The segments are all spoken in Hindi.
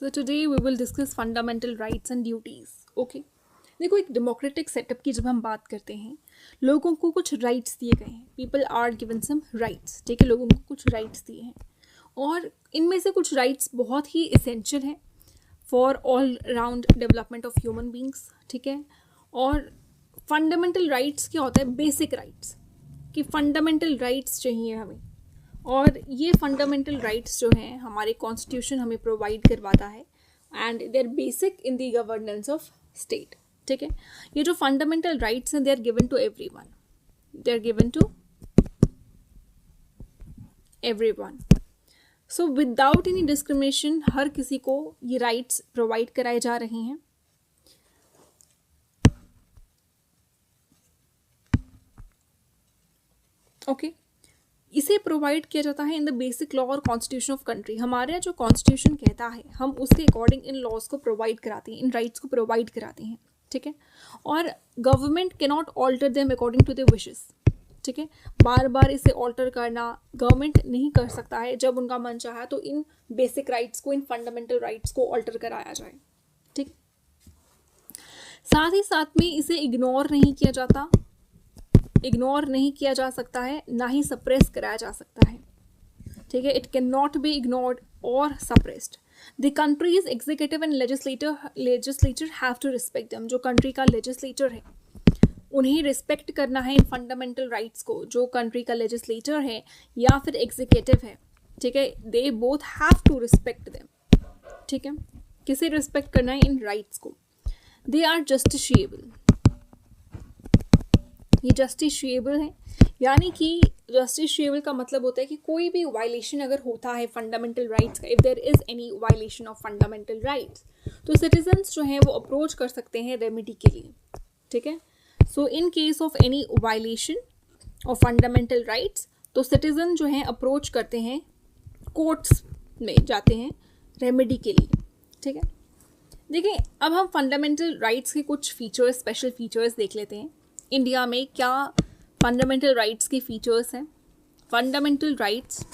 So today we will discuss fundamental rights and duties. Okay. देखो, एक डेमोक्रेटिक सेटअप की जब हम बात करते हैं, लोगों को कुछ राइट्स दिए गए हैं. People are given some rights. ठीक है, लोगों को कुछ राइट्स दिए हैं और इनमें से कुछ राइट्स बहुत ही इसेंशियल हैं for all round development of human beings. ठीक है, और फंडामेंटल राइट्स क्या होता है? बेसिक राइट्स कि फंडामेंटल राइट्स चाहिए हमें, और ये फंडामेंटल राइट्स जो हैं हमारे कॉन्स्टिट्यूशन हमें प्रोवाइड करवाता है and they are basic in the governance of state. ठीक है, ये जो फंडामेंटल राइट्स हैं they are given to everyone. They are given to everyone. So without any discrimination हर किसी को ये राइट्स प्रोवाइड कराए जा रहे हैं. ओके, इसे प्रोवाइड किया जाता है इन द बेसिक लॉ और कॉन्स्टिट्यूशन ऑफ कंट्री. हमारे जो कॉन्स्टिट्यूशन कहता है हम उसके अकॉर्डिंग इन लॉज को प्रोवाइड कराते हैं, इन राइट्स को प्रोवाइड कराते हैं. ठीक है, और government can not alter them according to their wishes. ठीक है, बार बार इसे ऑल्टर करना गवर्नमेंट नहीं कर सकता है. जब उनका मन चाहा तो इन बेसिक राइट्स को, इन फंडामेंटल राइट्स को ऑल्टर कराया जाए. ठीक, साथ ही साथ में इसे इग्नोर नहीं किया जाता, इग्नोर नहीं किया जा सकता है, ना ही सप्रेस कराया जा सकता है. ठीक है, it can not be ignored और suppressed. The country's executive and legislature have to respect them. जो कंट्री का लेजिस्लेचर है उन्हें रिस्पेक्ट करना है इन फंडामेंटल राइट्स को. जो कंट्री का लेजिस्लेचर है या फिर एग्जीक्यूटिव है, ठीक है, they both have to respect them. ठीक है, किसे रिस्पेक्ट करना है? इन राइट्स को. They are justiciable. ये जस्टिशिएबल है, यानी कि जस्टिशिएबल का मतलब होता है कि कोई भी वायलेशन अगर होता है फंडामेंटल राइट्स का, if there is any violation of fundamental rights, तो सिटीजन्स जो हैं वो अप्रोच कर सकते हैं रेमेडी के लिए. ठीक है, so in case of any violation of fundamental rights तो सिटीजन जो हैं अप्रोच करते हैं, कोर्ट्स में जाते हैं रेमेडी के लिए. ठीक है, देखिए अब हम फंडामेंटल राइट्स के कुछ फीचर्स, स्पेशल फीचर्स देख लेते हैं. इंडिया में क्या फंडामेंटल राइट्स के फीचर्स हैं? Fundamental rights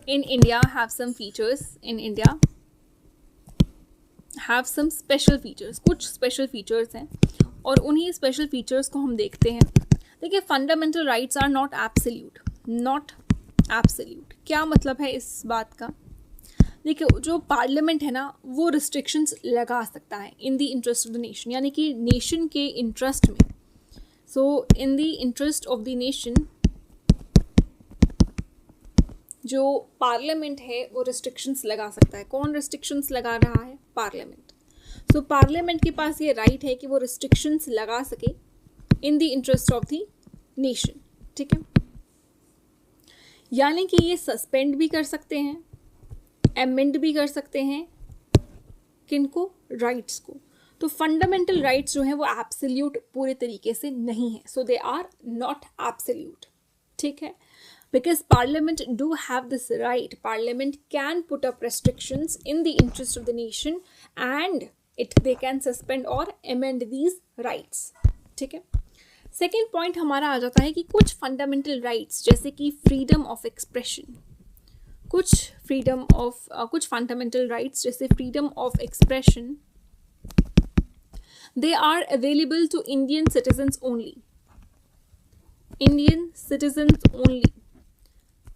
in India have some features. In India have some special features. कुछ स्पेशल फीचर्स हैं और उन्हीं स्पेशल फीचर्स को हम देखते हैं. देखिए, fundamental rights are not absolute. Not absolute क्या मतलब है इस बात का? देखिए, जो पार्लियामेंट है ना वो रिस्ट्रिक्शंस लगा सकता है in the interest of the nation, यानी कि नेशन के इंटरेस्ट में. So in the interest of the nation जो पार्लियामेंट है वो रिस्ट्रिक्शंस लगा सकता है. कौन रिस्ट्रिक्शंस लगा रहा है? पार्लियामेंट. सो पार्लियामेंट के पास ये राइट है कि वो रिस्ट्रिक्शंस लगा सके इन the interest of the nation. ठीक है, यानी कि ये सस्पेंड भी कर सकते हैं, एमेंड भी कर सकते हैं. किनको? राइट्स को. तो फंडामेंटल राइट्स जो हैं वो एब्सोल्यूट पूरे तरीके से नहीं है. सो दे आर नॉट एब्सोल्यूट. ठीक है, because parliament do have this right. Parliament can put up restrictions in the interest of the nation and they can suspend और एमेंड दीज राइट्स. ठीक है, सेकेंड पॉइंट हमारा आ जाता है कि कुछ फंडामेंटल राइट्स जैसे कि फ्रीडम ऑफ एक्सप्रेशन, कुछ फंडामेंटल राइट्स जैसे freedom of expression, they are available to Indian citizens only. Indian citizens only.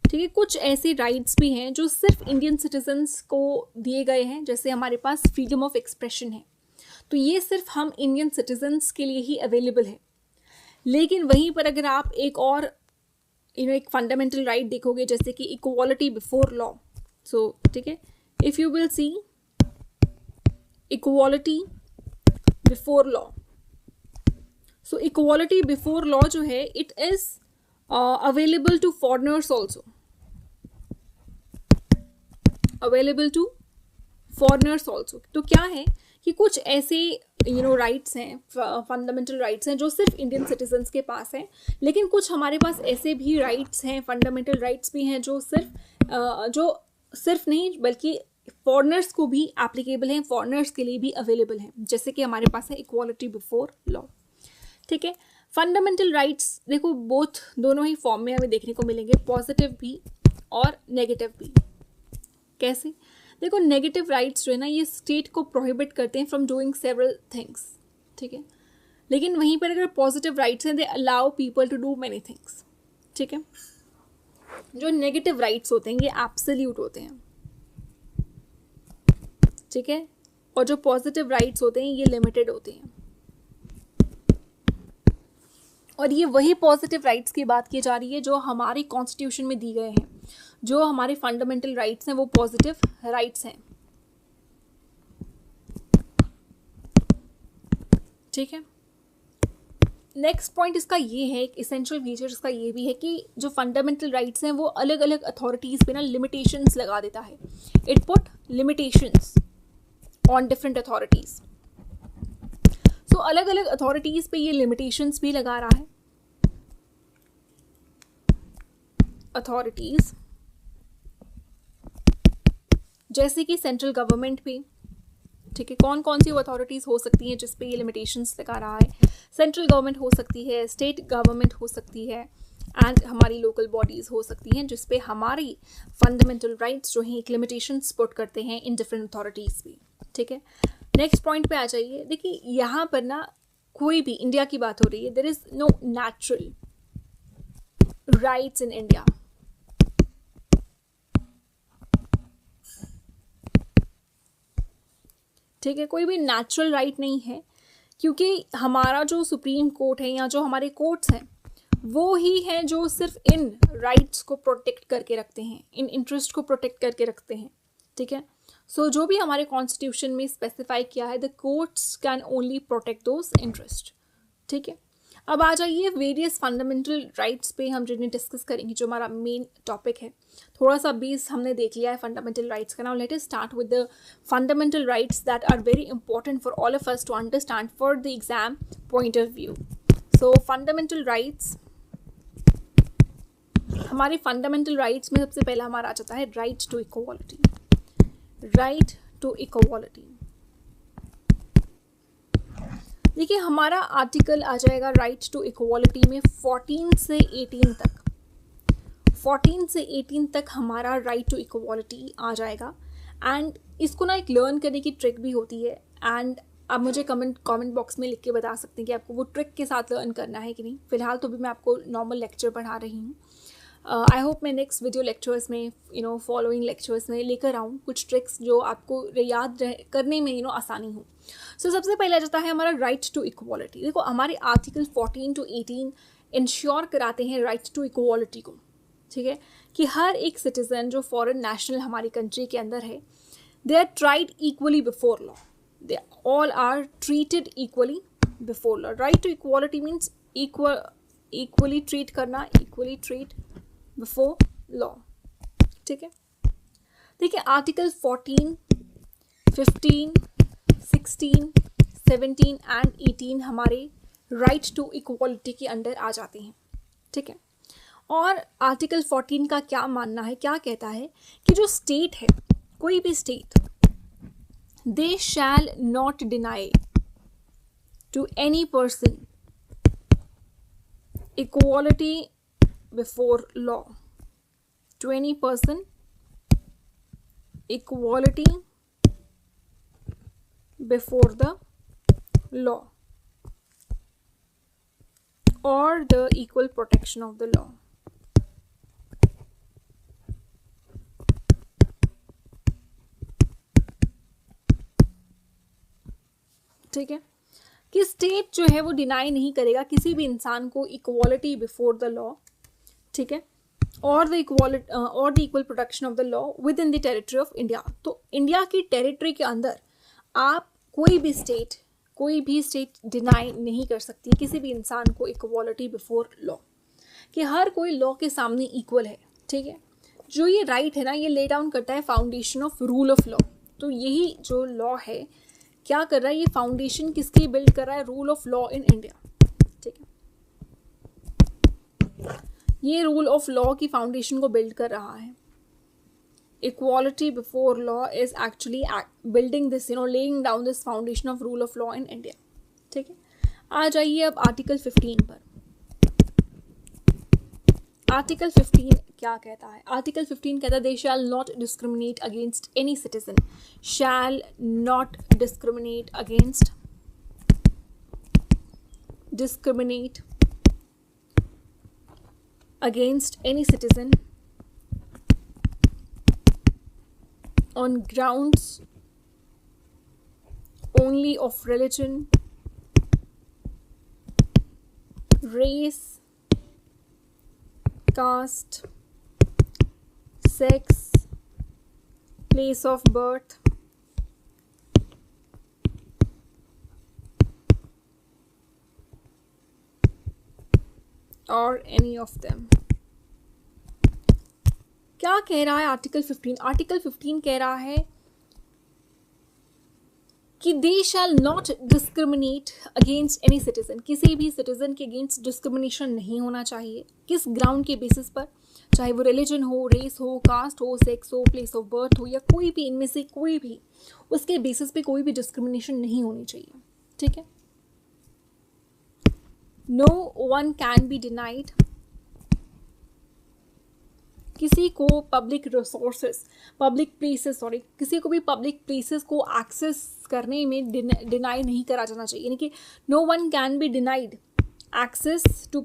ठीक है, कुछ ऐसे राइट्स भी हैं जो सिर्फ इंडियन सिटीजन्स को दिए गए हैं. जैसे हमारे पास फ्रीडम ऑफ एक्सप्रेशन है, तो ये सिर्फ हम इंडियन सिटीजन्स के लिए ही अवेलेबल है. लेकिन वहीं पर अगर आप एक और एक फंडामेंटल राइट देखोगे जैसे कि इक्वालिटी बिफोर लॉ. सो ठीक है, if you will see equality before law. So equality before law जो है it is available to foreigners also. Available to foreigners also. तो क्या है कि कुछ ऐसे राइट्स हैं, फंडामेंटल राइट्स हैं जो सिर्फ इंडियन सिटीजन्स के पास हैं, लेकिन कुछ हमारे पास ऐसे भी राइट्स हैं, फंडामेंटल राइट्स भी हैं जो सिर्फ नहीं बल्कि फॉरेनर्स को भी एप्लीकेबल हैं, फॉरेनर्स के लिए भी अवेलेबल हैं. जैसे कि हमारे पास है इक्वालिटी बिफोर लॉ. ठीक है, फंडामेंटल राइट्स देखो दोनों ही फॉर्म में हमें देखने को मिलेंगे, पॉजिटिव भी और नेगेटिव भी. कैसे? देखो, नेगेटिव राइट्स जो है ना, ये स्टेट को प्रोहिबिट करते हैं फ्रॉम डूइंग सेवरल थिंग्स, ठीक है। लेकिन वहीं पर अगर पॉजिटिव राइट्स हैं, they allow people to do many things, ठीक है। जो नेगेटिव राइट्स होते हैं ये एब्सोल्यूट होते हैं, ठीक है, और जो पॉजिटिव राइट्स होते हैं ये लिमिटेड होते हैं। और ये वही पॉजिटिव राइट्स की बात की जा रही है जो हमारे कॉन्स्टिट्यूशन में दी गए हैं, जो हमारे फंडामेंटल राइट्स हैं वो पॉजिटिव राइट्स हैं, ठीक है। नेक्स्ट पॉइंट इसका ये है, एक इसेंशियल फीचर इसका ये भी है कि जो फंडामेंटल राइट्स हैं वो अलग अलग अथॉरिटीज़ पे ना लिमिटेशंस लगा देता है। It put limitations on different authorities. So अलग अलग अथॉरिटीज़ पे ये लिमिटेशंस भी लगा रहा है। अथॉरिटीज़ जैसे कि सेंट्रल गवर्नमेंट पे, ठीक है, कौन कौन सी अथॉरिटीज़ हो सकती हैं जिस पे ये लिमिटेशंस लगा रहा है? सेंट्रल गवर्नमेंट हो सकती है, स्टेट गवर्नमेंट हो सकती है, एंड हमारी लोकल बॉडीज़ हो सकती हैं जिस पे हमारी फंडामेंटल राइट्स जो हैं एक लिमिटेशंस पुट करते हैं इन डिफरेंट अथॉरिटीज़ भी, ठीक है। नेक्स्ट पॉइंट पे आ जाइए। देखिए, यहाँ पर ना कोई भी, इंडिया की बात हो रही है, there is no natural rights in India, ठीक है। कोई भी नेचुरल राइट नहीं है, क्योंकि हमारा जो सुप्रीम कोर्ट है या जो हमारे कोर्ट्स हैं वो ही हैं जो सिर्फ इन राइट्स को प्रोटेक्ट करके रखते हैं, इन इंटरेस्ट को प्रोटेक्ट करके रखते हैं, ठीक है। सो जो भी हमारे कॉन्स्टिट्यूशन में स्पेसिफाई किया है, the courts can only protect those interest, ठीक है। अब आ जाइए वेरियस फंडामेंटल राइट्स पे हम जिन्हें डिस्कस करेंगे, जो हमारा मेन टॉपिक है। थोड़ा सा बेस हमने देख लिया है फंडामेंटल राइट्स का। Now let us start with the fundamental rights that are very important for all of us to understand for the exam point of view. So fundamental rights, हमारे फंडामेंटल राइट्स में सबसे पहला हमारा आ जाता है right to equality. Right to equality, देखिए हमारा आर्टिकल आ जाएगा राइट टू इक्वालिटी में 14 से 18 तक। 14 से 18 तक हमारा राइट टू इक्वालिटी आ जाएगा। एंड इसको ना एक लर्न करने की ट्रिक भी होती है, एंड आप मुझे कमेंट बॉक्स में लिख के बता सकते हैं कि आपको वो ट्रिक के साथ लर्न करना है कि नहीं। फिलहाल तो भी मैं आपको नॉर्मल लेक्चर पढ़ा रही हूँ। आई होप मैं नेक्स्ट वीडियो लेक्चर्स में फॉलोइंग लेक्चर्स में लेकर आऊँ कुछ ट्रिक्स जो आपको याद करने में आसानी हो। सो सबसे पहले आ जाता है हमारा राइट टू इक्वालिटी। देखो हमारे आर्टिकल 14 to 18 इंश्योर कराते हैं राइट टू इक्वालिटी को, ठीक है, कि हर एक सिटीजन जो फॉरेन नेशनल हमारी कंट्री के अंदर है, they are tried equally before law, they all are treated equally before law. Right to equality means equally treat करना, इक्वली ट्रीट बिफोर लॉ, ठीक है। देखिए आर्टिकल 14, 15, 16, 17 एंड 18 हमारे राइट टू इक्वालिटी के अंडर आ जाते हैं, ठीक है। और आर्टिकल 14 का क्या मानना है, क्या कहता है कि जो स्टेट है, कोई भी state, they shall not deny to any person equality before law, to any person equality before the law or the equal protection of the law। ठीक है, कि स्टेट जो है वो डिनाई नहीं करेगा किसी भी इंसान को इक्वालिटी बिफोर द लॉ, ठीक है, और the equal protection of the law with in the territory of India. तो इंडिया की टेरिटरी के अंदर आप कोई भी स्टेट डिनाई नहीं कर सकती किसी भी इंसान को इक्वालिटी बिफोर लॉ, कि हर कोई लॉ के सामने इक्वल है, ठीक है। जो ये राइट है ना, ये ले डाउन करता है foundation of rule of law. तो यही जो लॉ है क्या कर रहा है, ये फाउंडेशन किसकी बिल्ड कर रहा है, rule of law in India, ठीक है। ये रूल ऑफ लॉ की फाउंडेशन को बिल्ड कर रहा है। Equality before law is actually building this, laying down this foundation of rule of law in India, ठीक है। आ जाइए अब आर्टिकल 15 पर। आर्टिकल 15 क्या कहता है? आर्टिकल 15 कहता है they shall not discriminate against any citizen, shall not discriminate against any citizen on grounds only of religion, race, caste, sex, place of birth, or any of them. क्या कह रहा है आर्टिकल 15? आर्टिकल 15 कह रहा है कि they shall not discriminate against any citizen, किसी भी सिटीजन के अगेंस्ट डिस्क्रिमिनेशन नहीं होना चाहिए। किस ग्राउंड के बेसिस पर? चाहे वो रिलीजन हो, रेस हो, कास्ट हो, सेक्स हो, प्लेस ऑफ बर्थ हो, या कोई भी इनमें से कोई भी, उसके बेसिस पे कोई भी डिस्क्रिमिनेशन नहीं होनी चाहिए। ठीक है। No one can be denied, किसी को पब्लिक रिसोर्सेस, पब्लिक प्लेसेस, किसी को भी पब्लिक प्लेसेस को एक्सेस करने में डिनाई नहीं करा जाना चाहिए। यानी कि no one can be denied access to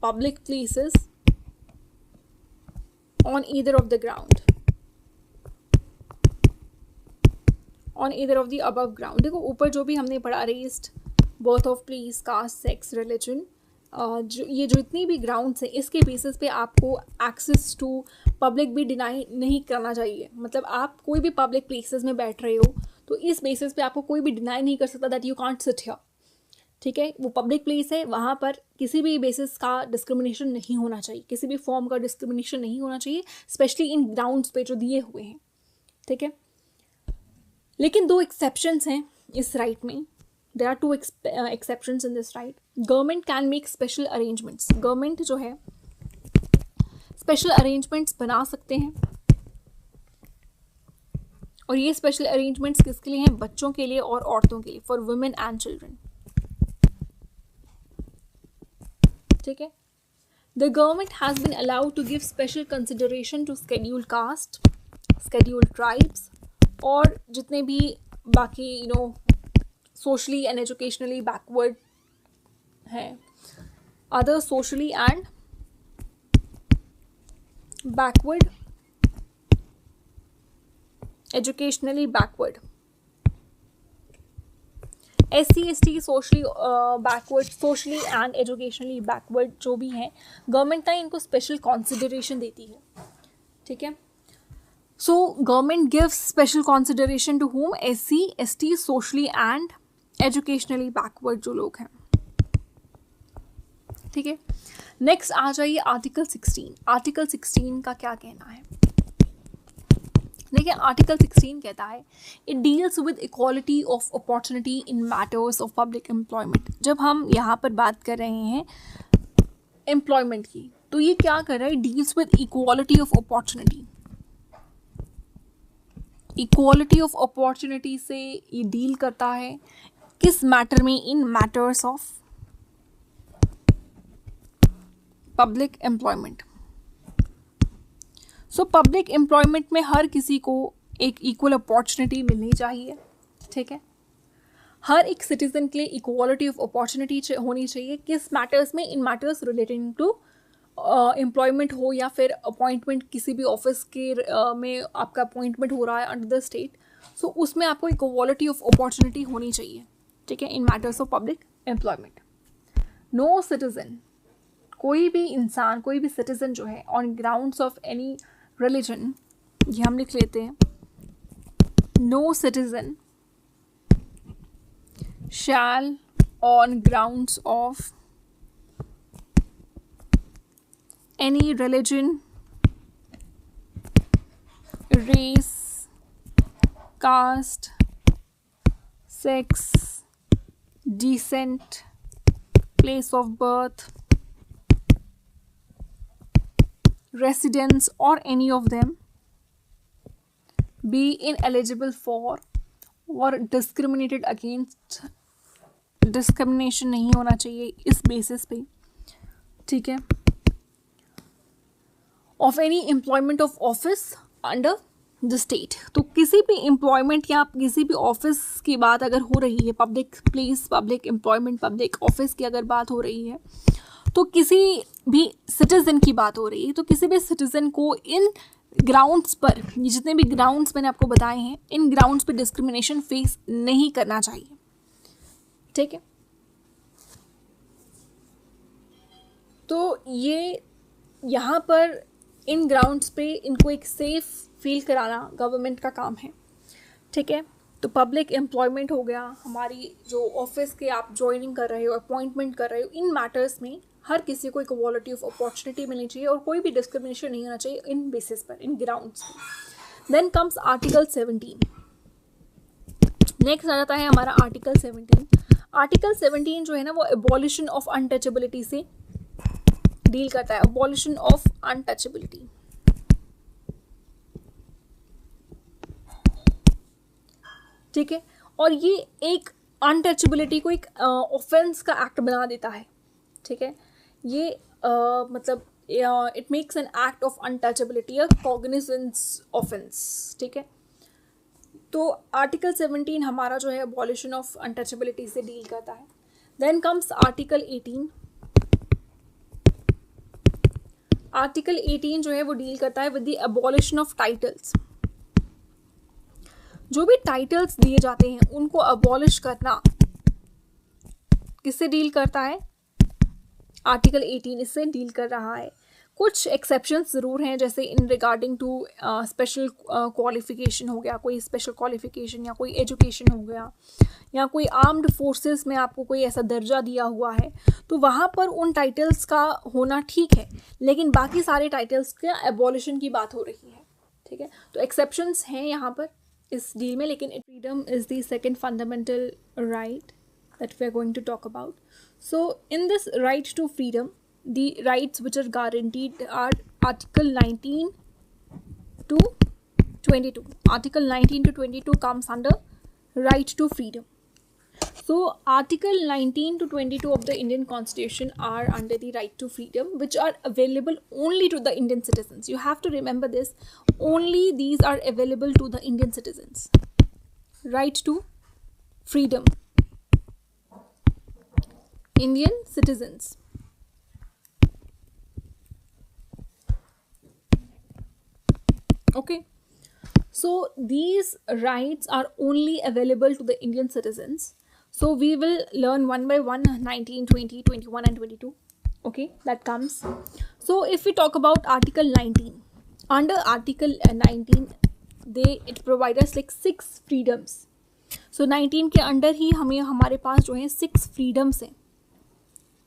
public places on either of the ground, on either of the above ground. देखो ऊपर जो भी हमने पढ़ा, race, birth of place, caste, sex, religion, ये जो इतनी भी ग्राउंड्स हैं, इसके बेसिस पे आपको एक्सेस टू पब्लिक भी डिनाई नहीं करना चाहिए। मतलब आप कोई भी पब्लिक प्लेसेस में बैठ रहे हो तो इस बेसिस पे आपको कोई भी डिनाई नहीं कर सकता that you can't sit here. ठीक है, वो पब्लिक प्लेस है, वहाँ पर किसी भी बेसिस का डिस्क्रिमिनेशन नहीं होना चाहिए, किसी भी फॉर्म का डिस्क्रिमिनेशन नहीं होना चाहिए, स्पेशली इन ग्राउंड्स पे जो दिए हुए हैं। ठीक है, लेकिन दो एक्सेप्शंस हैं इस राइट में। There are two exceptions in this right. Government can make special arrangements. Government जो है special arrangements बना सकते हैं, और ये special arrangements किसके लिए हैं? बच्चों के लिए और औरतों के लिए, for women and children. ठीक है। The government has been allowed to give special consideration to scheduled caste, scheduled tribes, और जितने भी बाकी socially and educationally backward हैं, other socially and backward, educationally backward, SC ST socially backward, socially and educationally backward जो भी हैं, गवर्नमेंट ना इनको स्पेशल कंसिडरेशन देती है। ठीक है, so government gives special consideration to whom? SC ST, socially and educationally backward जो लोग हैं। ठीक है, नेक्स्ट आ जाइए आर्टिकल 16। आर्टिकल 16 का क्या कहना है? देखिए आर्टिकल 16 कहता है it deals with equality of opportunity in matters of public employment. जब हम यहाँ पर बात कर रहे हैं एम्प्लॉयमेंट की, तो ये क्या कर रहा है? Deals with equality of opportunity. Equality of opportunity से ये डील करता है किस मैटर में? In matters of public employment. So public employment में हर किसी को एक इक्वल अपॉर्चुनिटी मिलनी चाहिए। ठीक है, हर एक सिटीजन के लिए इक्वालिटी ऑफ अपॉर्चुनिटी होनी चाहिए। किस मैटर्स में? In matters relating to employment हो या फिर अपॉइंटमेंट, किसी भी ऑफिस के में आपका अपॉइंटमेंट हो रहा है अंडर द स्टेट, सो उसमें आपको इक्वालिटी ऑफ अपॉर्चुनिटी होनी चाहिए। ठीक है, in matters of public employment. No citizen, कोई भी इंसान, कोई भी सिटीजन जो है on grounds of any religion, ये हम लिख लेते हैं, no citizen shall on grounds of any religion, race, caste, sex, descent, place of birth, residence, or any of them be ineligible for or discriminated against discrimination नहीं होना चाहिए इस बेसिस पे, ठीक है, of any employment of office under the state. तो किसी भी एम्प्लॉयमेंट या किसी भी ऑफिस की बात अगर हो रही है, public place, public employment, public office की अगर बात हो रही है, तो किसी भी सिटीज़न की बात हो रही है, तो किसी भी सिटीज़न को इन ग्राउंड्स पर, ये जितने भी ग्राउंड्स मैंने आपको बताए हैं, इन ग्राउंड्स पे डिस्क्रिमिनेशन फेस नहीं करना चाहिए, ठीक है। तो ये यहाँ पर इन ग्राउंड्स पे इनको एक सेफ फील कराना गवर्नमेंट का काम है, ठीक है। तो पब्लिक एम्प्लॉयमेंट हो गया, हमारी जो ऑफिस के आप ज्वाइनिंग कर रहे हो, अपॉइंटमेंट कर रहे हो, इन मैटर्स में हर किसी को इक्वालिटी ऑफ अपॉर्चुनिटी मिलनी चाहिए और कोई भी डिस्क्रिमिनेशन नहीं होना चाहिए इन बेसिस पर, इन ग्राउंड्स पे। Then comes article 17। नेक्स्ट आ जाता है हमारा आर्टिकल 17। आर्टिकल 17 जो है ना वो एबॉलिशन ऑफ अनटचेबिलिटी से डील करता है, एबॉलिशन ऑफ अनटचेबिलिटी, ठीक है। और ये एक अनटचेबिलिटी को एक ऑफेंस का एक्ट बना देता है, ठीक है। ये मतलब it makes an act of untouchability a cognizance offence, ठीक है। तो आर्टिकल 17 हमारा जो है एबॉलिशन ऑफ अनटचेबिलिटी से डील करता है। Then comes article 18। आर्टिकल 18 जो है वो डील करता है with the abolition of titles. जो भी टाइटल्स दिए जाते हैं उनको अबॉलिश करना किससे डील करता है? आर्टिकल 18 इससे डील कर रहा है। कुछ एक्सेप्शंस ज़रूर हैं, जैसे in regarding to special qualification हो गया, कोई स्पेशल क्वालिफिकेशन या कोई एजुकेशन हो गया, या कोई आर्म्ड फोर्सेस में आपको कोई ऐसा दर्जा दिया हुआ है, तो वहाँ पर उन टाइटल्स का होना ठीक है, लेकिन बाकी सारे टाइटल्स के एबॉलिशन की बात हो रही है, ठीक है। तो एक्सेप्शंस हैं यहाँ पर इस डील में, लेकिन freedom is the second fundamental right that we are going to talk about. So in this right to freedom, the rights which are guaranteed are article 19 to 22. Article 19 to 22 comes under right to freedom. So article 19 to 22 of the Indian Constitution are under the right to freedom, which are available only to the Indian citizens. You have to remember this, only these are available to the Indian citizens. Right to freedom, Indian citizens. Okay, so these rights are only available to the Indian citizens. So we will learn one by one 19, 20, 21 and 22. Okay, that comes. So if we talk about article 19, under article 19 it provides us like 6 freedoms. So 19 के अंडर ही हमें हमारे पास जो है 6 freedoms हैं,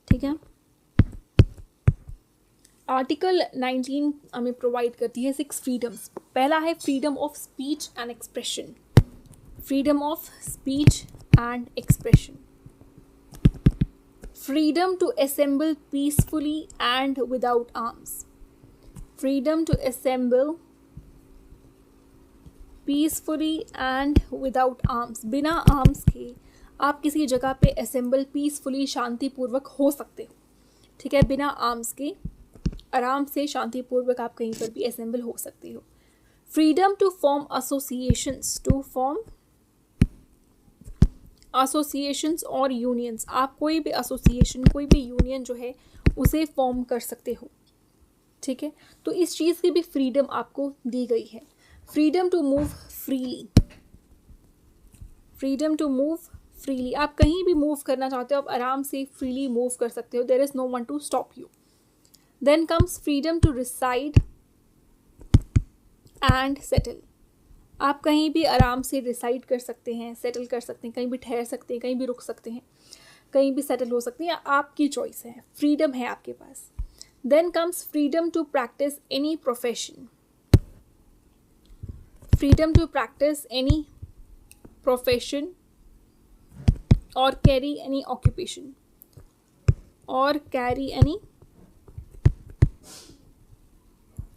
ठीक है। आर्टिकल 19 हमें प्रोवाइड करती है 6 फ्रीडम्स। पहला है freedom of speech and expression, freedom of speech and expression, freedom to assemble peacefully and without arms, freedom to assemble peacefully and without arms, बिना आर्म्स के आप किसी जगह पे असेंबल पीसफुली शांतिपूर्वक हो सकते हो, ठीक है। बिना आर्म्स के आराम से शांतिपूर्वक आप कहीं पर भी असेंबल हो सकते हो। Freedom to form associations, to form associations और यूनियंस, आप कोई भी एसोसिएशन, कोई भी यूनियन जो है उसे फॉर्म कर सकते हो, ठीक है। तो इस चीज़ की भी फ्रीडम आपको दी गई है। Freedom to move freely, freedom to move freely, आप कहीं भी मूव करना चाहते हो, आप आराम से फ्रीली मूव कर सकते हो, there is no one to stop you. Then comes freedom to reside and settle, आप कहीं भी आराम से रिसाइड कर सकते हैं, सेटल कर सकते हैं, कहीं भी ठहर सकते हैं, कहीं भी रुक सकते हैं, कहीं भी सेटल हो सकते हैं, आपकी चॉइस है, फ्रीडम है आपके पास। Then comes freedom to practise any profession, freedom to practise any profession or carry any occupation, or carry any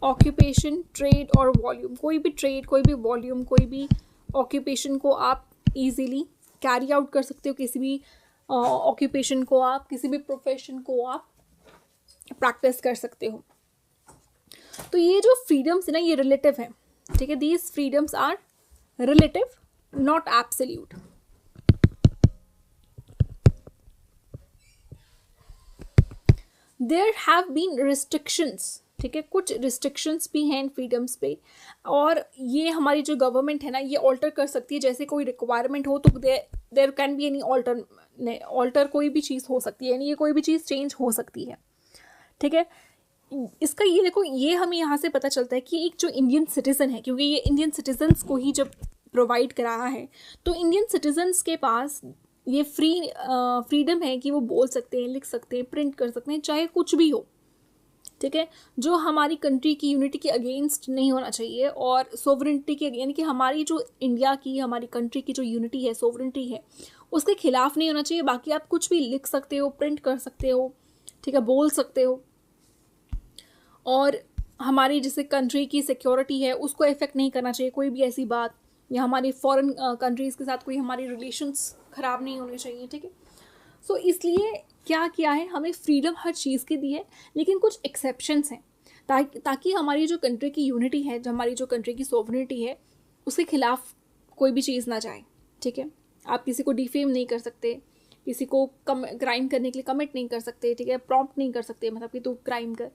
occupation, trade or volume, कोई भी ट्रेड, कोई भी वॉल्यूम, कोई भी ऑक्यूपेशन को आप इजीली कैरी आउट कर सकते हो, किसी भी ऑक्यूपेशन को आप, किसी भी प्रोफेशन को आप प्रैक्टिस कर सकते हो। तो ये जो फ्रीडम्स है ना, ये रिलेटिव है, ठीक है। These freedoms are relative, not absolute. There have been restrictions, ठीक है, कुछ रिस्ट्रिक्शंस भी हैं इन फ्रीडम्स पे, और ये हमारी जो गवर्नमेंट है ना, ये ऑल्टर कर सकती है। जैसे कोई रिक्वायरमेंट हो तो there can be any alter कोई भी चीज़ हो सकती है, यानी ये कोई भी चीज़ चेंज हो सकती है, ठीक है। इसका ये देखो, ये हमें यहाँ से पता चलता है कि एक जो इंडियन सिटीज़न है, क्योंकि ये इंडियन सिटीजन्स को ही जब प्रोवाइड करा है, तो इंडियन सिटीजन्स के पास ये फ्रीडम है कि वो बोल सकते हैं, लिख सकते हैं, प्रिंट कर सकते हैं, चाहे कुछ भी हो, ठीक है, जो हमारी कंट्री की यूनिटी के अगेंस्ट नहीं होना चाहिए, और सोवरेंटी के, यानी कि हमारी जो इंडिया की, हमारी कंट्री की जो यूनिटी है, सोवरेंटी है, उसके खिलाफ नहीं होना चाहिए। बाकी आप कुछ भी लिख सकते हो, प्रिंट कर सकते हो, ठीक है, बोल सकते हो, और हमारी जैसे कंट्री की सिक्योरिटी है उसको इफेक्ट नहीं करना चाहिए कोई भी ऐसी बात, या हमारी फॉरेन कंट्रीज़ के साथ कोई हमारी रिलेशंस ख़राब नहीं होने चाहिए, ठीक है। सो इसलिए क्या किया है, हमें फ्रीडम हर चीज़ की दी है, लेकिन कुछ एक्सेप्शंस हैं, ताकि हमारी जो कंट्री की यूनिटी है, जो हमारी जो कंट्री की सोवरेनिटी है, उसके खिलाफ कोई भी चीज़ ना जाए, ठीक है। आप किसी को डिफेम नहीं कर सकते, किसी को क्राइम करने के लिए कमिट नहीं कर सकते, ठीक है, प्रॉम्प्ट नहीं कर सकते, मतलब कि तू क्राइम कर।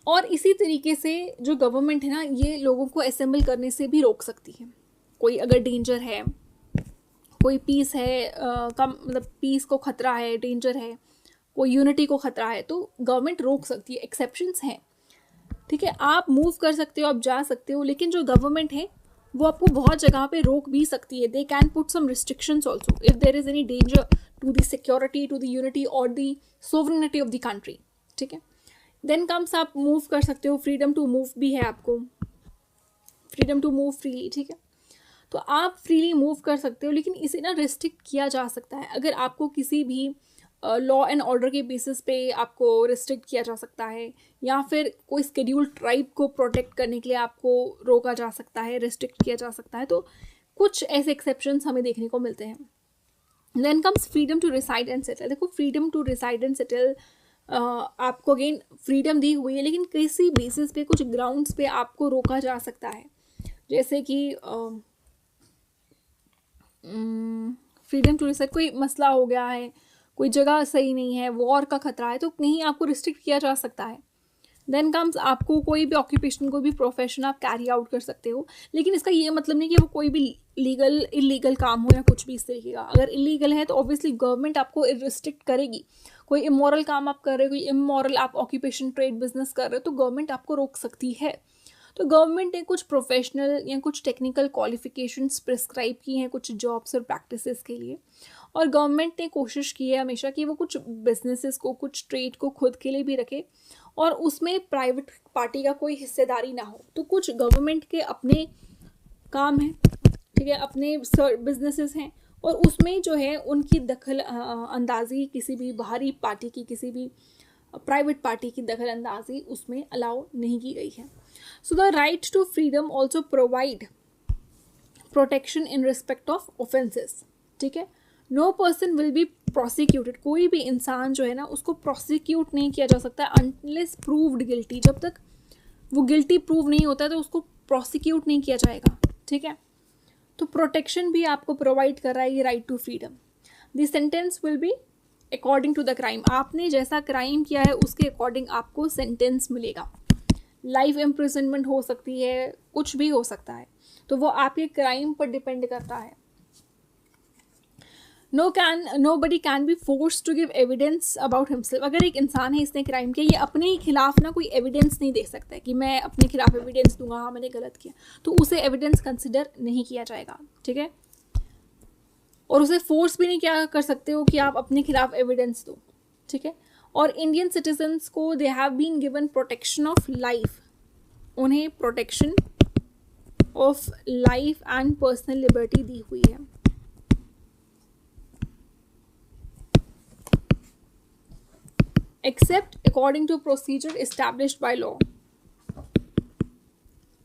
और इसी तरीके से जो गवर्नमेंट है ना, ये लोगों को असेंबल करने से भी रोक सकती है। कोई अगर डेंजर है, कोई पीस है, मतलब पीस को खतरा है, डेंजर है, कोई यूनिटी को खतरा है, तो गवर्नमेंट रोक सकती है। एक्सेप्शंस हैं, ठीक है, आप मूव कर सकते हो, आप जा सकते हो, लेकिन जो गवर्नमेंट है वो आपको बहुत जगह पे रोक भी सकती है। They can put some restrictions also if there is any danger to the security, to the unity और the sovereignty of the country, ठीक है। देन कम्स, आप मूव कर सकते हो, फ्रीडम टू मूव भी है आपको, फ्रीडम टू मूव फ्रीली, ठीक है। तो आप फ्रीली मूव कर सकते हो, लेकिन इसे ना रिस्ट्रिक्ट किया जा सकता है। अगर आपको किसी भी लॉ एंड ऑर्डर के बेसिस पे आपको रिस्ट्रिक्ट किया जा सकता है, या फिर कोई स्केड्यूल्ड ट्राइब को प्रोटेक्ट करने के लिए आपको रोका जा सकता है, रिस्ट्रिक्ट किया जा सकता है, तो कुछ ऐसे एक्सेप्शंस हमें देखने को मिलते हैं। Then comes freedom to reside and settle. देखो, freedom to reside and settle आपको अगेन फ्रीडम दी हुई है, लेकिन किसी बेसिस पे, कुछ ग्राउंड्स पे आपको रोका जा सकता है। जैसे कि फ्रीडम टू रिसाइड, कोई मसला हो गया है, कोई जगह सही नहीं है, वॉर का खतरा है, तो कहीं आपको रिस्ट्रिक्ट किया जा सकता है। देन कम्स, आपको कोई भी ऑक्यूपेशन, कोई भी प्रोफेशन आप कैरी आउट कर सकते हो, लेकिन इसका ये मतलब नहीं कि वो कोई भी लीगल इलीगल काम हो या कुछ भी इस तरीके का। अगर इलीगल है तो ऑब्वियसली गवर्नमेंट आपको रिस्ट्रिक्ट करेगी। कोई इमोरल काम आप कर रहे हो, कोई इमोरल आप ऑक्यूपेशन, ट्रेड, बिजनेस कर रहे हो, तो गवर्नमेंट आपको रोक सकती है। तो गवर्नमेंट ने कुछ प्रोफेशनल या कुछ टेक्निकल क्वालिफिकेशंस प्रिस्क्राइब की हैं कुछ जॉब्स और प्रैक्टिसेस के लिए, और गवर्नमेंट ने कोशिश की है हमेशा कि वो कुछ बिजनेसेस को, कुछ ट्रेड को खुद के लिए भी रखे, और उसमें प्राइवेट पार्टी का कोई हिस्सेदारी ना हो। तो कुछ गवर्नमेंट के अपने काम हैं, ठीक है, अपने बिजनेसेस हैं, और उसमें जो है उनकी दखल अंदाजी, किसी भी बाहरी पार्टी की, किसी भी प्राइवेट पार्टी की दखल अंदाजी उसमें अलाउ नहीं की गई है। So the right to freedom also provide protection in respect of offences, ठीक है। No person will be prosecuted, कोई भी इंसान जो है ना, उसको प्रोसिक्यूट नहीं किया जा सकता अनलेस प्रूव्ड गिल्टी। जब तक वो गिल्टी प्रूव नहीं होता है तो उसको प्रोसिक्यूट नहीं किया जाएगा, ठीक है। तो प्रोटेक्शन भी आपको प्रोवाइड कर रहा है ये right to freedom. The sentence will be according to the crime, आपने जैसा क्राइम किया है उसके अकॉर्डिंग आपको सेंटेंस मिलेगा। लाइफ इम्प्रिजनमेंट हो सकती है, कुछ भी हो सकता है, तो वो आपके क्राइम पर डिपेंड करता है। Nobody can be force to give evidence about himself. अगर एक इंसान है, इसने क्राइम किया, ये अपने ही खिलाफ ना कोई एविडेंस नहीं दे सकता है कि मैं अपने खिलाफ एविडेंस दूंगा, हाँ मैंने गलत किया, तो उसे एविडेंस कंसिडर नहीं किया जाएगा, ठीक है। और उसे फोर्स भी नहीं क्या कर सकते हो कि आप अपने खिलाफ एविडेंस दो, ठीक है। और इंडियन सिटीजन्स को they have been given protection of life, उन्हें protection of life and personal liberty दी हुई है। Except according to procedure established by law.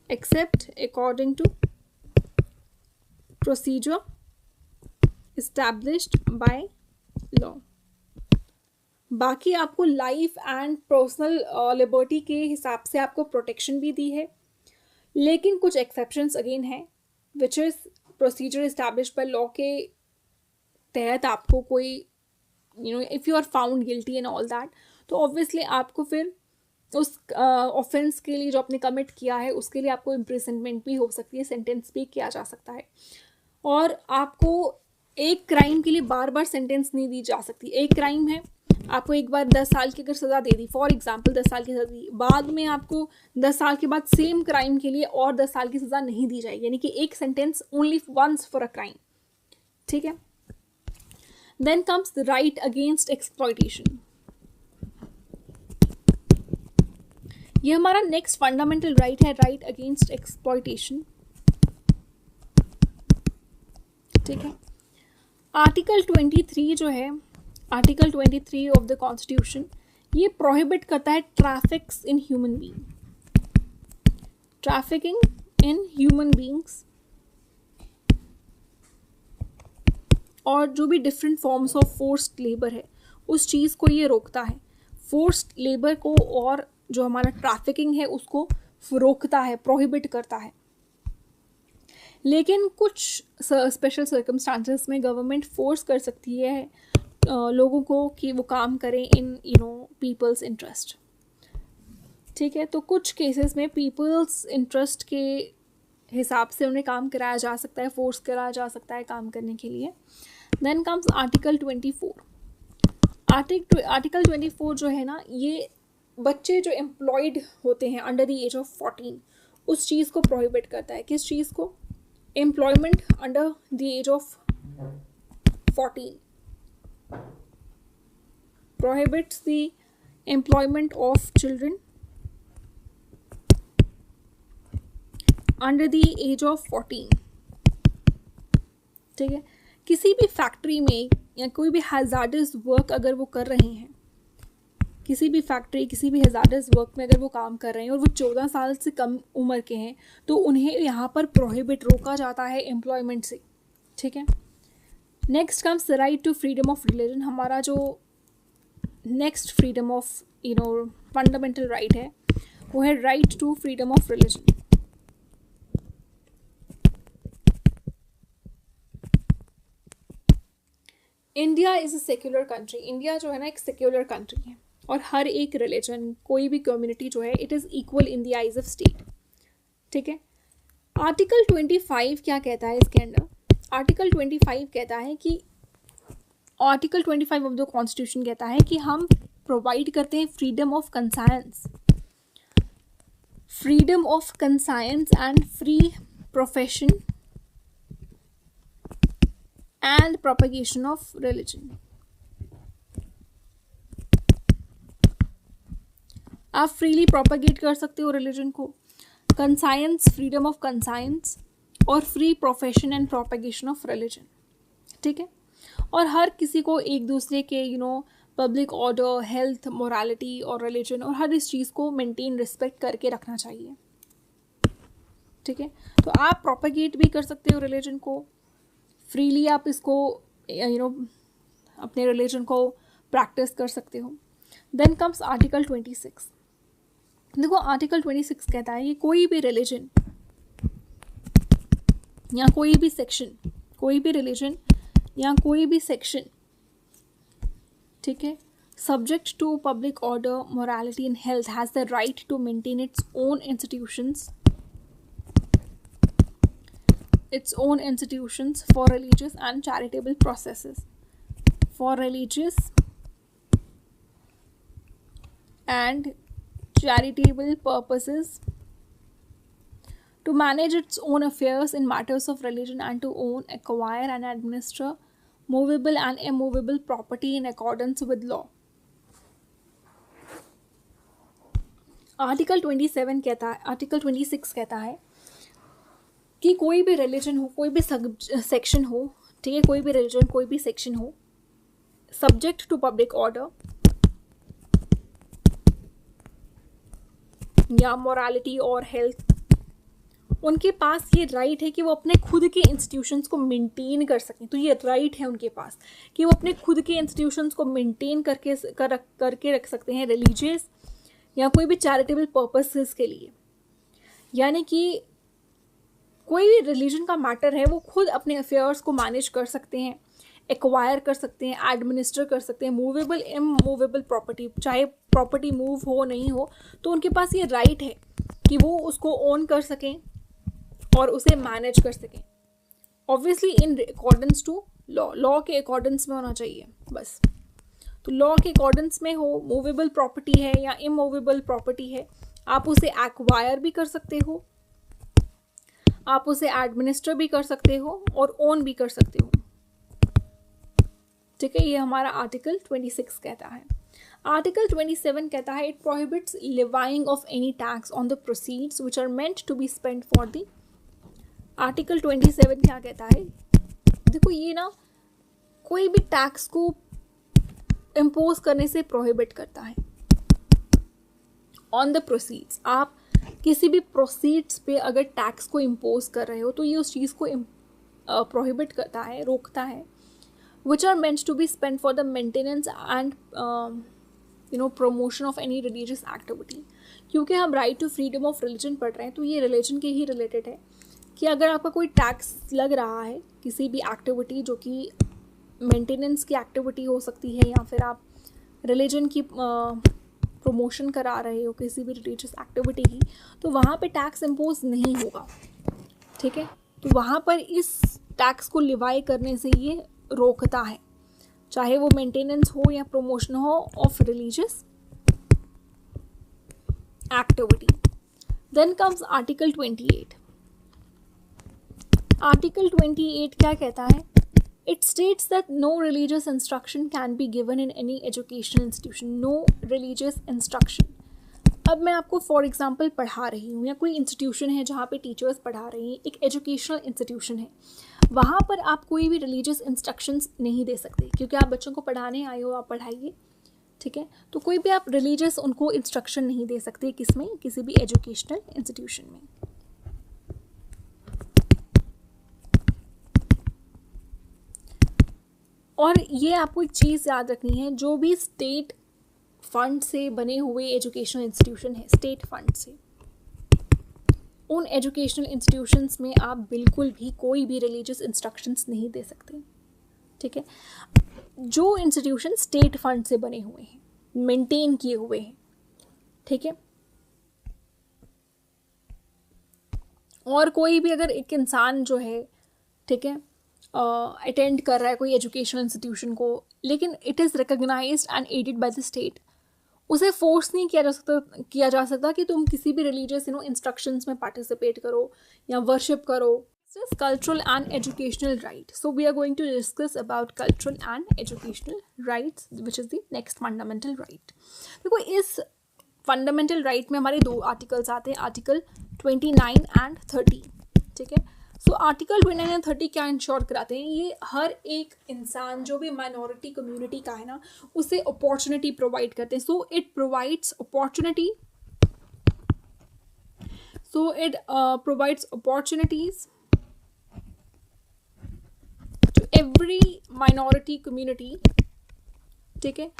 Except according to procedure established by law. बाकी आपको लाइफ एंड पर्सनल लिबर्टी के हिसाब से आपको प्रोटेक्शन भी दी है, लेकिन कुछ एक्सेप्शंस अगेन है, which is procedure established by law के तहत आपको कोई if you are found guilty and all that, तो ऑब्वियसली आपको फिर उस ऑफेंस के लिए जो आपने कमिट किया है उसके लिए आपको इम्प्रिजनमेंट भी हो सकती है, सेंटेंस भी किया जा सकता है। और आपको एक क्राइम के लिए बार बार सेंटेंस नहीं दी जा सकती। एक क्राइम है, आपको एक बार 10 साल की अगर सज़ा दे दी, फॉर एग्जांपल 10 साल की सज़ा दी, बाद में आपको 10 साल के बाद सेम क्राइम के लिए और 10 साल की सज़ा नहीं दी जाएगी, यानी कि एक sentence only once for a crime, ठीक है। Then comes the right against exploitation. ये हमारा नेक्स्ट फंडामेंटल राइट है, राइट अगेंस्ट एक्सप्लॉयटेशन, ठीक है। आर्टिकल 23 जो है, आर्टिकल 23 ऑफ द कॉन्स्टिट्यूशन, ये प्रोहिबिट करता है traffics in human being, trafficking in human beings, और जो भी different forms of forced labour है उस चीज़ को ये रोकता है। फोर्स्ड लेबर को और जो हमारा ट्रैफिकिंग है उसको रोकता है, प्रोहिबिट करता है। लेकिन कुछ स्पेशल सर्कमस्टांसेस में गवर्नमेंट फोर्स कर सकती है लोगों को कि वो काम करें इन पीपल्स इंटरेस्ट, ठीक है। तो कुछ केसेस में पीपल्स इंटरेस्ट के हिसाब से उन्हें काम कराया जा सकता है, फोर्स कराया जा सकता है काम करने के लिए। Then comes article 24। आर्टिकल 24 जो है ना, ये बच्चे जो एम्प्लॉयड होते हैं अंडर द एज ऑफ 14, उस चीज़ को प्रोहिबिट करता है। किस चीज़ को? Employment under the age of 14, prohibits the employment of children under the age of 14, ठीक है। किसी भी फैक्ट्री में या कोई भी हैजार्डस वर्क अगर वो कर रहे हैं, किसी भी फैक्ट्री, किसी भी हैजार्डस वर्क में अगर वो काम कर रहे हैं और वो 14 साल से कम उम्र के हैं, तो उन्हें यहाँ पर प्रोहिबिट, रोका जाता है एम्प्लॉयमेंट से, ठीक है। Next comes the right to freedom of religion. हमारा जो next freedom of fundamental right है वो है right to freedom of religion. India is a secular country. India जो है ना एक सेक्युलर कंट्री है, और हर एक रिलीजन, कोई भी कम्युनिटी जो है, it is equal in the eyes of state, ठीक है। आर्टिकल 25 क्या कहता है इसके अंदर? आर्टिकल 25 कहता है कि आर्टिकल 25 ऑफ द कॉन्स्टिट्यूशन कहता है कि हम प्रोवाइड करते हैं freedom of conscience, freedom of conscience and free profession and propagation of religion. आप फ्रीली प्रोपेगेट कर सकते हो रिलीजन को, कंसायंस, फ्रीडम ऑफ कंसायंस, और free profession and propagation of religion, ठीक है। और हर किसी को एक दूसरे के पब्लिक ऑर्डर, हेल्थ, मोरालिटी और रिलीजन और हर इस चीज़ को मेंटेन, रिस्पेक्ट करके रखना चाहिए, ठीक है। तो आप प्रोपेगेट भी कर सकते हो रिलीजन को फ्रीली, आप इसको अपने रिलीजन को प्रैक्टिस कर सकते हो। Then comes article 26। देखो आर्टिकल 26 कहता है कि कोई भी रिलीजन या कोई भी सेक्शन, कोई भी रिलीजन या कोई भी सेक्शन, ठीक है, subject to public order, morality and health, has the right to maintain its own institutions for religious and charitable processes, for religious and charitable purposes, to manage its own affairs in matters of religion, and to own, acquire and administer movable and immovable property in accordance with law. Article 27 कहता है, आर्टिकल 26 कहता है कि कोई भी रिलीजन हो, कोई भी सेक्शन हो, ठीक है, कोई भी रिलीजन, कोई भी सेक्शन हो, सब्जेक्ट टू पब्लिक ऑर्डर या मोरालिटी और हेल्थ, उनके पास ये राइट है कि वो अपने खुद के इंस्टीट्यूशंस को मेंटेन कर सकें। तो ये राइट है उनके पास कि वो अपने खुद के इंस्टीट्यूशंस को मेंटेन करके रख सकते हैं रिलीजियस या कोई भी चैरिटेबल पर्पसेस के लिए। यानी कि कोई भी रिलीजन का मैटर है वो खुद अपने अफेयर्स को मैनेज कर सकते हैं, एक्वायर कर सकते हैं, एडमिनिस्टर कर सकते हैं। मूवेबल इमूवेबल प्रॉपर्टी, चाहे प्रॉपर्टी मूव हो नहीं हो, तो उनके पास ये राइट है कि वो उसको ओन कर सकें और उसे मैनेज कर सकें। Obviously in accordance to law, law के अकॉर्डेंस में होना चाहिए बस। तो लॉ के अकॉर्डेंस में हो, मूवेबल प्रॉपर्टी है या इमूवेबल प्रॉपर्टी है, आप उसे एक्वायर भी कर सकते हो, आप उसे एडमिनिस्टर भी कर सकते हो और ओन भी कर सकते हो। ठीक है, ये हमारा आर्टिकल 26 कहता है। आर्टिकल 27 कहता है it prohibits levying of any tax on the proceeds which are meant to be spent for the. Article 27 क्या कहता है? देखो ये ना कोई भी टैक्स को इम्पोज करने से प्रोहिबिट करता है ऑन द प्रोसीड्स। आप किसी भी प्रोसीड्स पे अगर टैक्स को इम्पोज कर रहे हो तो ये उस चीज़ को प्रोहिबिट करता है, रोकता है। which are meant to be spent for the maintenance and promotion of any religious activity। क्योंकि हम right to freedom of religion पढ़ रहे हैं तो ये रिलीजन के ही रिलेटेड है कि अगर आपका कोई टैक्स लग रहा है किसी भी एक्टिविटी जो कि मेंटेनेंस की एक्टिविटी हो सकती है या फिर आप रिलीजन की प्रमोशन करा रहे हो किसी भी रिलीजियस एक्टिविटी की, तो वहाँ पे टैक्स इम्पोज नहीं होगा। ठीक है, तो वहाँ पर इस टैक्स को लिवाई करने से ये रोकता है, चाहे वो मेंटेनेंस हो या प्रमोशन हो of religious activity. Then comes article 28। Article 28 क्या कहता है? It states that no religious instruction can be given in any educational institution. No religious instruction. अब मैं आपको फॉर एग्जांपल पढ़ा रही हूँ या कोई इंस्टीट्यूशन है जहाँ पे टीचर्स पढ़ा रही हैं, एक एजुकेशनल इंस्टीट्यूशन है, वहाँ पर आप कोई भी रिलीजियस इंस्ट्रक्शंस नहीं दे सकते क्योंकि आप बच्चों को पढ़ाने आए हो, आप पढ़ाइए। ठीक है, तो कोई भी आप रिलीजियस उनको इंस्ट्रक्शन नहीं दे सकते किसमें, किसी भी एजुकेशनल इंस्टीट्यूशन में। और ये आपको एक चीज़ याद रखनी है, जो भी स्टेट फंड से बने हुए एजुकेशनल इंस्टीट्यूशन है, स्टेट फंड से, उन एजुकेशनल इंस्टीट्यूशंस में आप बिल्कुल भी कोई भी रिलीजियस इंस्ट्रक्शंस नहीं दे सकते। ठीक है, जो इंस्टीट्यूशन स्टेट फंड से बने हुए हैं, मेंटेन किए हुए हैं। ठीक है, और कोई भी अगर एक इंसान जो है, ठीक है, अटेंड कर रहा है कोई एजुकेशनल इंस्टीट्यूशन को, लेकिन it is recognised and aided by the state, उसे फोर्स नहीं किया जा सकता कि तुम किसी भी रिलीजियस इंस्ट्रक्शंस में पार्टिसिपेट करो या वर्शिप करो। Cultural and educational right. So we are going to discuss about cultural and educational rights which is the next fundamental right. देखो इस फंडामेंटल राइट में हमारे दो आर्टिकल्स आते हैं, आर्टिकल 29 एंड 30। ठीक है, सो आर्टिकल 29 एंड 30 क्या इंश्योर कराते हैं? ये हर एक इंसान जो भी माइनॉरिटी कम्युनिटी का है ना, उसे अपॉर्चुनिटी प्रोवाइड करते हैं। So it provides opportunity, so it provides opportunities to every minority community. ठीक है,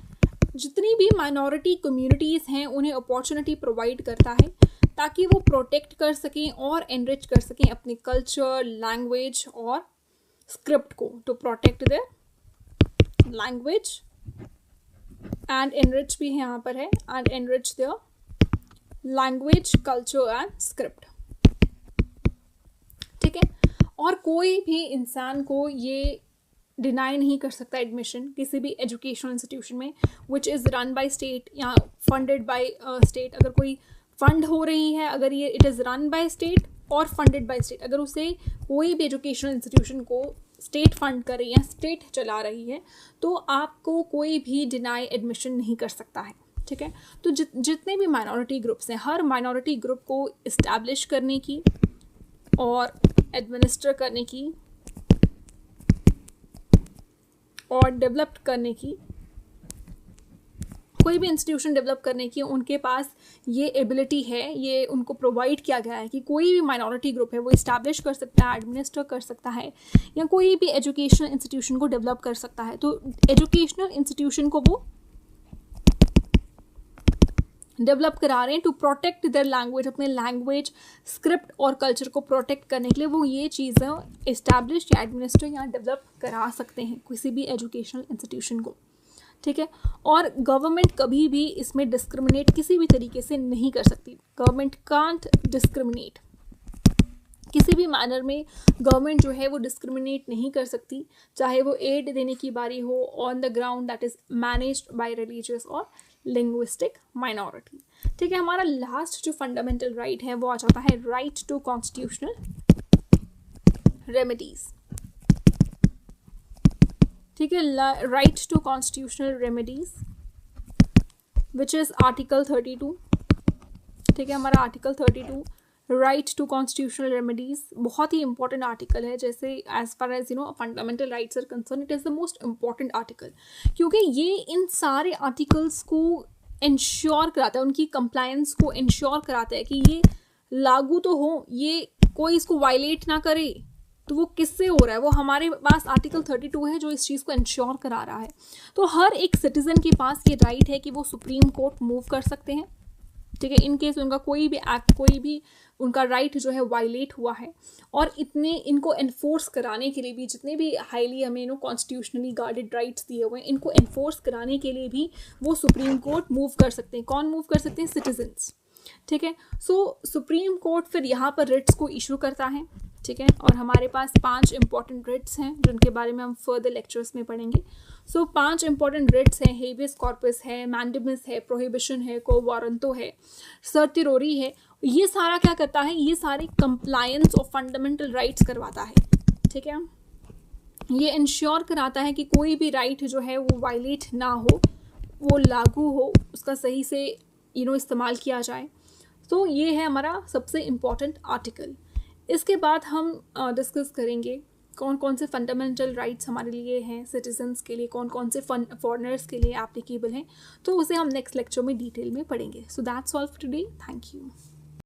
जितनी भी माइनॉरिटी कम्युनिटीज़ हैं उन्हें अपॉर्चुनिटी प्रोवाइड करता है ताकि वो प्रोटेक्ट कर सकें और एनरिच कर सकें अपने कल्चर, लैंग्वेज और स्क्रिप्ट को, to protect their language and enrich भी यहाँ पर है, and enrich their language, culture and script. ठीक है, और कोई भी इंसान को ये डिनाई नहीं कर सकता एडमिशन किसी भी एजुकेशनल इंस्टीट्यूशन में which is run by state या फंडेड बाय स्टेट। अगर कोई फंड हो रही है, अगर ये it is run by state और फंडेड बाय स्टेट, अगर उसे कोई भी एजुकेशनल इंस्टीट्यूशन को स्टेट फंड कर रही है, स्टेट चला रही है, तो आपको कोई भी डिनाई एडमिशन नहीं कर सकता है। ठीक है, तो जितने भी माइनॉरिटी ग्रुप्स हैं, हर माइनॉरिटी ग्रुप को इस्टेब्लिश करने की और एडमिनिस्टर करने की और डेवलप करने की कोई भी इंस्टीट्यूशन डेवलप करने की उनके पास ये एबिलिटी है, ये उनको प्रोवाइड किया गया है कि कोई भी माइनॉरिटी ग्रुप है वो इस्टेब्लिश कर सकता है, एडमिनिस्टर कर सकता है, या कोई भी एजुकेशनल इंस्टीट्यूशन को डेवलप कर सकता है। तो एजुकेशनल इंस्टीट्यूशन को वो डेवलप करा रहे हैं टू प्रोटेक्ट देयर लैंग्वेज, अपने लैंग्वेज, स्क्रिप्ट और कल्चर को प्रोटेक्ट करने के लिए वो ये चीज़ें इस्टेब्लिश या एडमिनिस्टर या डेवलप करा सकते हैं किसी भी एजुकेशनल इंस्टीट्यूशन को, ठीक है। और गवर्नमेंट कभी भी इसमें डिस्क्रिमिनेट किसी भी तरीके से नहीं कर सकती। गवर्नमेंट कांट डिस्क्रिमिनेट, किसी भी मैनर में गवर्नमेंट जो है वो डिस्क्रिमिनेट नहीं कर सकती, चाहे वो एड देने की बारी हो on the ground that is managed by religious और लिंग्विस्टिक माइनॉरिटी, ठीक है। हमारा लास्ट जो फंडामेंटल राइट है वो आ जाता है राइट टू कॉन्स्टिट्यूशनल रेमेडीज, ठीक है। Right to constitutional remedies which is article 32, ठीक है। हमारा article 32 right to constitutional remedies बहुत ही इंपॉर्टेंट आर्टिकल है। जैसे as far as fundamental rights are concern, it is the most important article, क्योंकि ये इन सारे आर्टिकल्स को इंश्योर कराता है, उनकी कंप्लायंस को इंश्योर कराता है कि ये लागू तो हो, ये कोई इसको वायलेट ना करे। तो वो किससे हो रहा है? वो हमारे पास आर्टिकल 32 है जो इस चीज़ को इंश्योर करा रहा है। तो हर एक सिटीजन के पास ये राइट है कि वो सुप्रीम कोर्ट मूव कर सकते हैं, ठीक है, इन केस उनका कोई भी एक्ट, कोई भी उनका राइट जो है वायलेट हुआ है। और इतने इनको एनफोर्स कराने के लिए भी, जितने भी हाईली हमें कॉन्स्टिट्यूशनली गार्डेड राइट्स दिए हुए हैं, इनको एनफोर्स कराने के लिए भी वो सुप्रीम कोर्ट मूव कर सकते हैं। कौन मूव कर सकते हैं? सिटीजन्स, ठीक है। सो सुप्रीम कोर्ट फिर यहाँ पर रिट्स को इशू करता है, ठीक है। और हमारे पास 5 इंपॉर्टेंट रिट्स हैं जिनके बारे में हम फर्दर लेक्चर्स में पढ़ेंगे। सो 5 इंपॉर्टेंट रिट्स हैं, हेबियस कॉर्पस है, मैंडेमिस है, प्रोहिबिशन है, को वारंटो है, सर्टिरोरी है। ये सारा क्या करता है? ये सारे कंप्लायंस ऑफ फंडामेंटल राइट्स करवाता है, ठीक है। ये इंश्योर कराता है कि कोई भी राइट जो है वो वायलेट ना हो, वो लागू हो, उसका सही से इस्तेमाल किया जाए। तो ये है हमारा सबसे इम्पॉर्टेंट आर्टिकल। इसके बाद हम डिस्कस करेंगे कौन कौन से फंडामेंटल राइट्स हमारे लिए हैं, सिटीजन्स के लिए कौन कौन से फॉरेनर्स के लिए एप्लीकेबल हैं। तो उसे हम नेक्स्ट लेक्चर में डिटेल में पढ़ेंगे। So that's all for today, thank you.